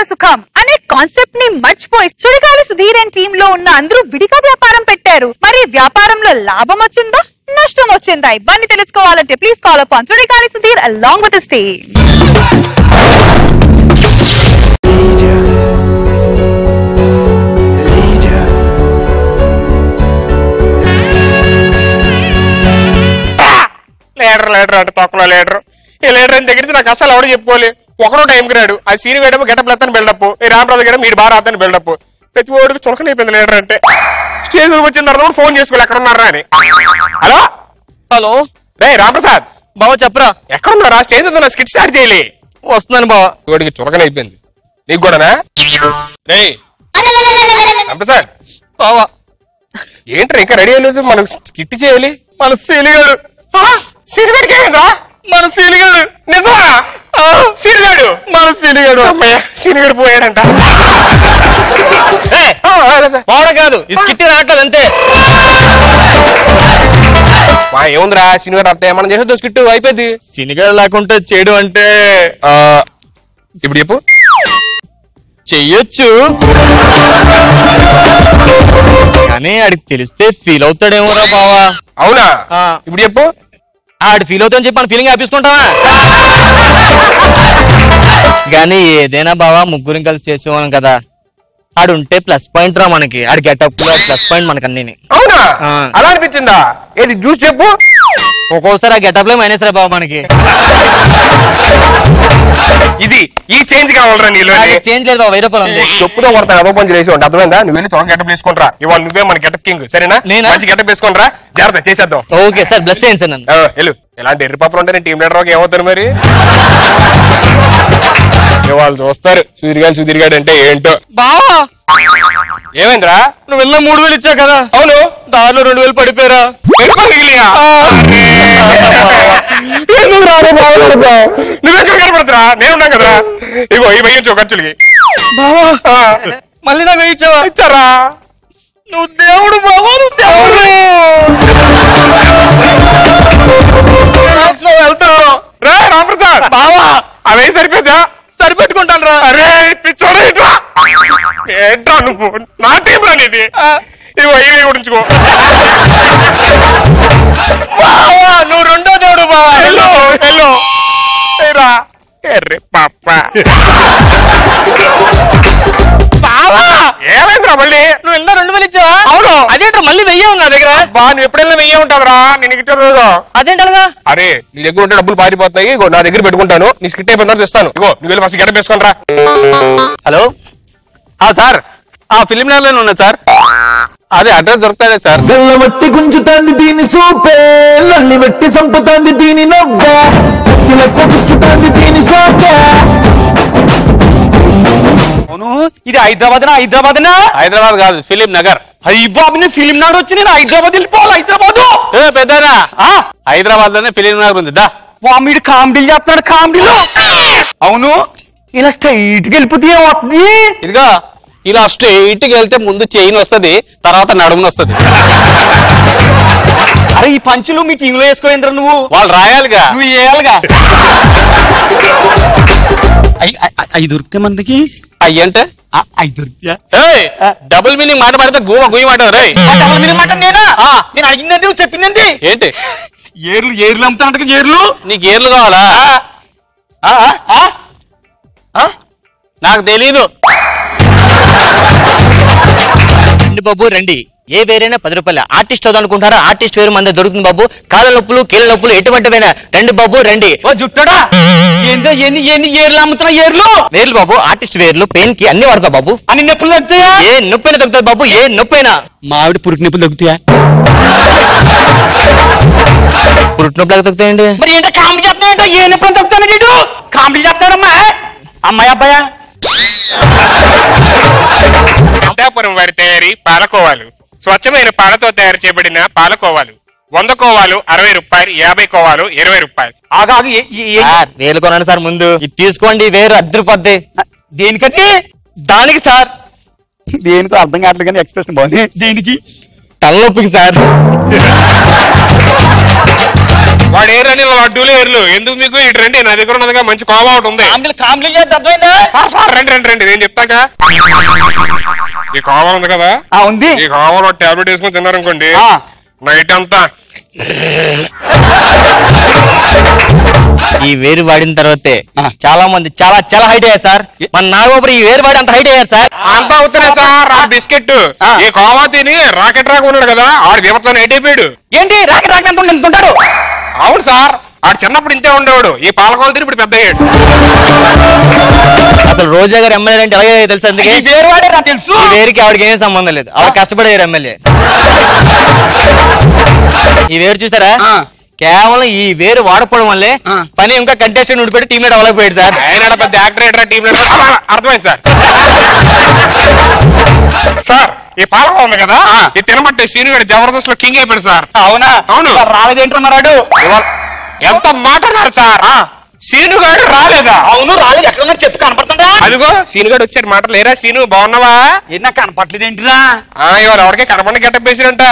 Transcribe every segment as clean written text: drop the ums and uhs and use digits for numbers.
సుఖం అనే కాన్సెప్ట్ ని మర్చిపోయి సుడిగాలి సుధీర్ అండ్ టీమ్ లో ఉన్న అందరూ విడిగా వ్యాపారం పెట్టారు. మరి వ్యాపారంలో లాభం వచ్చిందా నష్టం వచ్చిందా ఇవన్నీ తెలుసుకోవాలంటే please call upon Sudigali Sudheer along with his team. Leader అంటే తొక్కలో లీడర్. ఈ లీడర్ అని దగ్గర నాకు అసలు ఎవడో చెప్పుకోవాలి. ఒకడో టైంకి రాడు. ఆ సీన్ వేయడం గెటప్ లేదని బిల్డప్, ఈ రామరాజు గడ మీరు బాగా రాదని బిల్డప్. ప్రతి ఓడికి చులకనైపోయింది లీడర్ అంటే. స్టేజ్ వచ్చిన తర్వాత ఫోన్ చేసుకోవాలి ఎక్కడ ఉన్నారా అని. హలో హలో రే రామప్రసాద్ బావ చెప్పరా. ఎక్కడున్నారా? స్టేజ్ నా స్కిట్ స్టార్ట్ చేయాలి. వస్తున్నాను బావ. ఓడికి చులకనైపోయింది. నీకు కూడానా? రే రామప్రసాద్ బావా ఏంట్రా ఇంకా రెడీ అవ్వలేదు? మనం స్కిట్ చేయాలి. మన సీలిగాడు సీనిగాడికి ఏమైందా? మన సీలిగాడు నిజమా? సీనిగాడు మన సీలిగాడు అమ్మయ్య సీనిగాడు పోయాడంట. బావడ కాదు ఈ స్కిట్ రావట్లేదు అంతే. ఏముందిరా సీనిగాడు అర్థం మనం చేసేది స్కిట్ అయిపోయింది. సీనిగాడు లేకుంటే చేయడం అంటే ఇప్పుడు చెప్పు. చెయ్యొచ్చు కానీ ఆడికి తెలిస్తే ఫీల్ అవుతాడేమో బావా. అవునా? ఇప్పుడు చెప్పు. ఆడు ఫీల్ అవుతాడని చెప్పి మన ఫీలింగ్ ఆపేసుకుంటావా? గానీ ఏదైనా బావా ముగ్గురం కలిసి చేసేవాళ్ళం కదా. ఆడుంటే ప్లస్ పాయింట్ రా మనకి. ఆడి గెటప్ ప్లస్ పాయింట్ మనకి అన్ని. అవునా? అలా అనిపించిందా? ఏది చూసి చెప్పు. ఒక్కోసారి ఆ గెటప్ లో మైనస్ రా బావ మనకి. ఇది ఈ చేంజ్ కావాలరా నీలో. చేంజ్ లేదు బావ, 1000 రూపాయలు ఉంది. చెప్పుతో కొడతాను అదో పని చేసి ఉంటుంది. అర్థమైందా? నువ్వు వెళ్ళి త్వరగా గెటప్ వేసుకుంటా. ఇవాళ నువ్వే మన గెటప్ కింగ్ సరేనా? నేను మంచి గెటప్ వేసుకుంటా. జాగ్రత్త చేసేద్దాం. ఓకే సార్ బ్లెస్ చేయండి సార్ నన్ను. వెళ్ళు. ఇలాంటి ఎర్రి పాపలు ఉంటే టీం లీడర్ ఏమవుతారు మరి? వాళ్ళు చూస్తారు సుధీర్గాడు అంటే ఏంటో. బావా ఏమైందిరా? నువ్వు వెళ్ళిన 3000 ఇచ్చా కదా. అవును. దారిలో 2000 పడిపోయారా? నువ్వెక్కడ కనపడుతురా? నేనున్నా కదరా. ఇగో ఈ వెయ్యొచ్చు ఖర్చులకి. బావా మళ్ళీ నాకు ఇచ్చావా? ఇచ్చారా? నువ్వు దేవుడు బావా, నువ్వు దేవుడు. వెళ్తావు రే రామప్రసాద్. బావా అవే సరిపోతా? సరిపెట్టుకుంటాను రా. అరే పిచ్చోడా ఏంట్రా? ఏంట్రా నువ్వు? నా టీం రానిది. ఇగో ఇవే గురించుకో. బావా నువ్వు రెండో దేవుడు బావా. హలో హలో రా ఎర్రి పాప. బావా ఏమైందిరా మళ్ళీ? నువ్వు వెళ్ళిన 2000 ఇచ్చావా? అవును. అదేంట్రా మళ్ళీ 1000 ఉంది నా దగ్గర. బా నువ్వు ఎప్పుడైనా వెయ్యి ఉంటుందిరా నేను ఇచ్చిన రోజు. అదేంటగా? అరే నీ దగ్గర ఉంటే డబ్బులు పారిపోతున్నాయి. ఇగో నా దగ్గర పెట్టుకుంటాను. నీ స్కిట్ అయిపోయిన తర్వాత ఇస్తాను. ఇగో నువ్వు వెళ్ళి ఫస్ట్ గెటప్ వేసుకుంటా. హలో సార్ ఆ ఫిలిం నగర్లోనే ఉన్నా సార్. అదే అడ్రస్ దొరుకుతాడే సార్. గల్లబట్టి గుంజుతాంది దీని సూపే, నల్లి బట్టి సంపుతాంది దీని నవ్వే, కత్తిలెక్క గుచ్చుతాంది దీని సోపే. అవును ఇది హైదరాబాద్ హైదరాబాద్ కాదు ఫిలిం నగర్. అయ్యి బాబు నేను ఫిలిం నాడు వచ్చి నేను హైదరాబాద్ వెళ్ళిపోవాలి. హైదరాబాద్ పెద్దనా హైదరాబాద్ లోనే ఫిలిం నగర్ ఉంది. దా వామిడి కామెడీలు చేస్తున్నాడు. కామెడీలో అవును ఇలా స్ట్రైట్ గా వెళ్ళిపోతే ఏమవుతుంది? ఇదిగా ఇలా స్ట్రైట్ గా వెళ్తే ముందు చైన్ వస్తుంది, తర్వాత నడుమును వస్తుంది. అరే ఈ పంచులు మీ టీంలో వేసుకోయింద్ర నువ్వు. వాళ్ళు రాయాలిగా, నువ్వు వేయాలిగా. అవి దొరికితే మనకి అయ్యంటే అవి దొరికితే డబుల్ మీనింగ్ మాట పడితే గుయ్యి మాట రే. డబుల్ మీనింగ్ మాట నేనా? నేను అడిగింది నువ్వు చెప్పింది ఏంటి? ఏర్లు అమ్ముతానంట. ఏర్లు నీకు ఏర్లు కావాలా? నాకు తెలీదు. రండి బాబు రండి. ఏ వేరైనా 10 రూపాయలు. ఆర్టిస్ట్ అవుదనుకుంటారా? ఆర్టిస్ట్ వేరు మన దొరుకుతుంది బాబు. కాళ్ళ నొప్పులు కీళ్ళ నొప్పులు ఎటువంటివైనా రండి బాబు రండి. జుట్టడా ఏందో ఎన్ని ఏర్లు అమ్ముతున్నా? వేర్లు బాబు ఆర్టిస్ట్ వేర్లు పెయిన్ కి అన్ని వాడతా బాబు. అన్ని నొప్పులు తగ్గుతాయా? ఏ నొప్పైనా తగ్గుతుంది బాబు. ఏ నొప్పైనా. మావిడి పురుటి నొప్పులు తగ్గుతాయా? పురుటి నొప్పులు తగ్గుతాయండి. మరి ఏంటో కామెడీ చెప్తాయంటో. ఏ నొప్పులు తగ్గుతాను నీడు? కామెడీ చెప్తాడమ్మా. అమ్మాయి అబ్బాయా? అంతాపురం వారి తయారీ పాలకోవాలు. స్వచ్ఛమైన పాలతో తయారు చేయబడిన పాలకోవాలు. 100 కోవాలు 60 రూపాయలు, 50 కోవాలు 20 రూపాయలు. ఆగాగు వేలు కొనండి సార్ ముందు. ఇది తీసుకోండి వేరు అద్దరిపోద్ది. దేనికది? దానికి సార్. దేనికో అర్థం కావట్లేదు కానీ ఎక్స్ప్రెషన్ బాగుంది. దేనికి? తలనొప్పికి సార్. ఆడేరని లడ్డూలు ఏర్లు ఎందుకు మీకు ఇటు రండి నా దగ్గర ఉన్నదిగా మంచి కోవా ఒకటి ఉంది కాంబ్లీ అర్థమైందా సార్ రండి రండి రండి నేను చెప్తాక ఈ కోవా ఉంది కదా ఉంది ఈ కోవాలో టాబ్లెట్ వేసుకుని తిన్నారనుకోండి నైట్ అంతా ఈ వేరు వాడిన తర్వాతే చాలా మంది చాలా చాలా హైట్ అయ్యారు సార్. మన నాగబాబు ఈ వేరు వాడి అంత హైట్ అయ్యారు సార్. అంతా అవుతున్నాయి సార్. ఆ బిస్కెట్ ఈ కోవా తిని రాకెట్ రాక ఉన్నాడు కదా ఆడు విపత్సం హైట్ అయిపోయాడు. ఏంటి రాకెట్ రాకెట్ ఉంటాడు? అవును సార్ ఆడు చిన్నప్పుడు ఇంతే ఉండేవాడు ఈ పాలకోలు తిని ఇప్పుడు పెద్ద అయ్యాడు. అసలు రోజా గారు ఎమ్మెల్యే అంటే అలాగే తెలుసు. అందుకే వేరు వాడే నాకు తెలుసు. ఈ వేరుకి ఆవిడకి ఏం సంబంధం లేదు. ఆవిడ కష్టపడేవారు ఎమ్మెల్యే. ఈ వేరు చూసారా కేవలం ఈ వేరు వాడకపోవడం వల్లే పని ఇంకా కంటెస్టెంట్ ఉండిపోయి టీమ్ లీడ్ అవ్వలేకపోయాడు సార్. ఆయన పెద్ద యాక్టర్ టీమ్ లీడర్ అర్థమైంది సార్. సార్ ఈ పాలకం ఉంది కదా ఈ తినబట్టే సీనియర్ జబర్దస్త్ లో కింగ్ అయిపోయాడు సార్. అవునా? అవును. రాలేదేంటున్నాడు? ఎంత మాట అన్నారు సార్. సీను గారు రాలేదా? అవును రాలేదు. ఎక్కడ చెప్పు కనపడుతుందా? అదిగో సీను గారు వచ్చాడు. మాట లేరా సీను బాగున్నావా? ఏనా కనపట్లేదు ఏంటిరా? ఇవాళ ఎవరికే కనపడి గెటప్ వేసిరంట.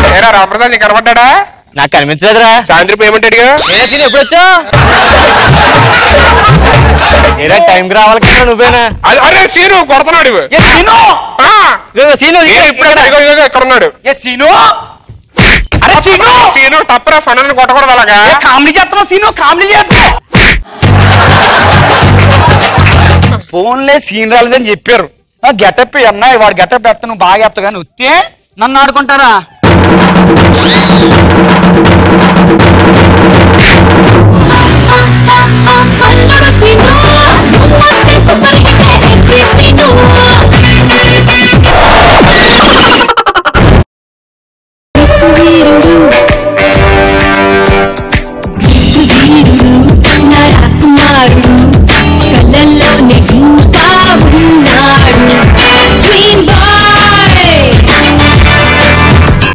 లేరా రామప్రసాద్ నీకు కనపడ్డా? నాకు కనిపించలేదురా. సాయంత్రం పేమెంట్ అడిగా ఎప్పుడు వచ్చా ఏరా టైంకి రావాలి కదా నువ్వేనా? అరే సీను కొడుతున్నాడు. సీను ఇప్పుడు ఇక్కడ ఉన్నాడు. సీను తప్పరా ఫన్ అని కొట్టకూడదు అలాగా. కామెడీ చేస్తున్నావు సీను కామెడీ చేస్తా. ఫోన్లే సీన్ రాలేదని చెప్పారు. గెటప్ అన్నా వాడు గెటప్ ఎత్తా నువ్వు బాగా ఎత్తా కానీ వస్తే నన్ను ఆడుకుంటారా?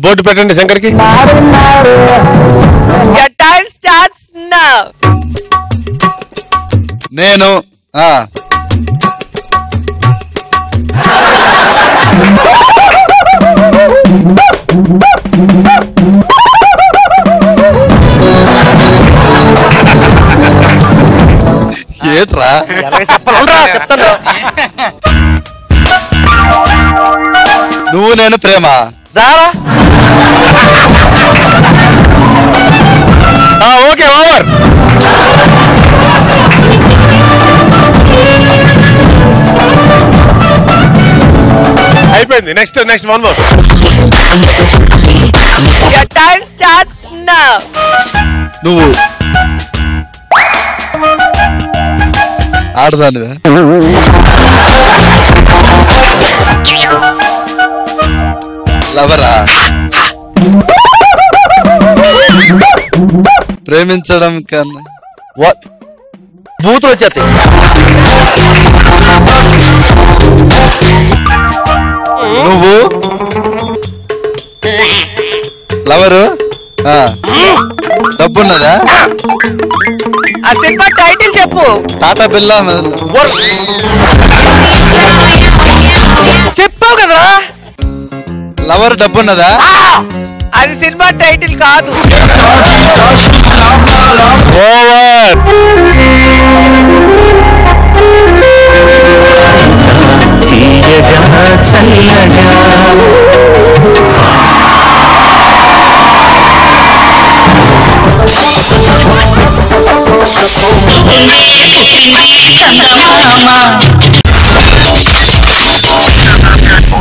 బోర్డు పెట్టండి శంకర్కి. నేను ఏట్రా చెప్తాను. నువ్వు నేను ప్రేమ రారా ఓకే ఓవర్. అయిపోయింది. Next one more. నువ్వు ఆడదానివే లవరా ప్రేమించడం కన్నా బూతులు వచ్చేస్తాయి. నువ్వు లవరు డబ్బున్నదా? ఆ సినిమా టైటిల్ చెప్పు. టాటా బిర్లా చెప్పావు కదరా. లవర్ డబ్బున్నదా? అది సినిమా టైటిల్ కాదు. Over.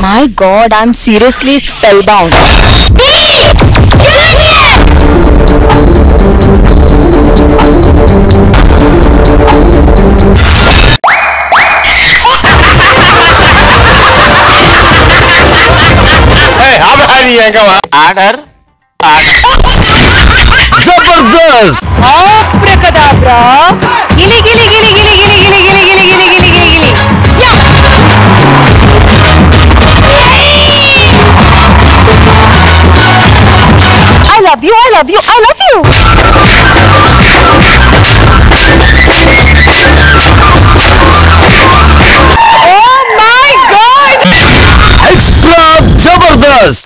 My God, I'm seriously spellbound. Order Jabardasth. Abracadabra. Gili gili gili gili gili gili gili gili gili gili gili gili. I love you. I love you. I love you. Extra Jabardast.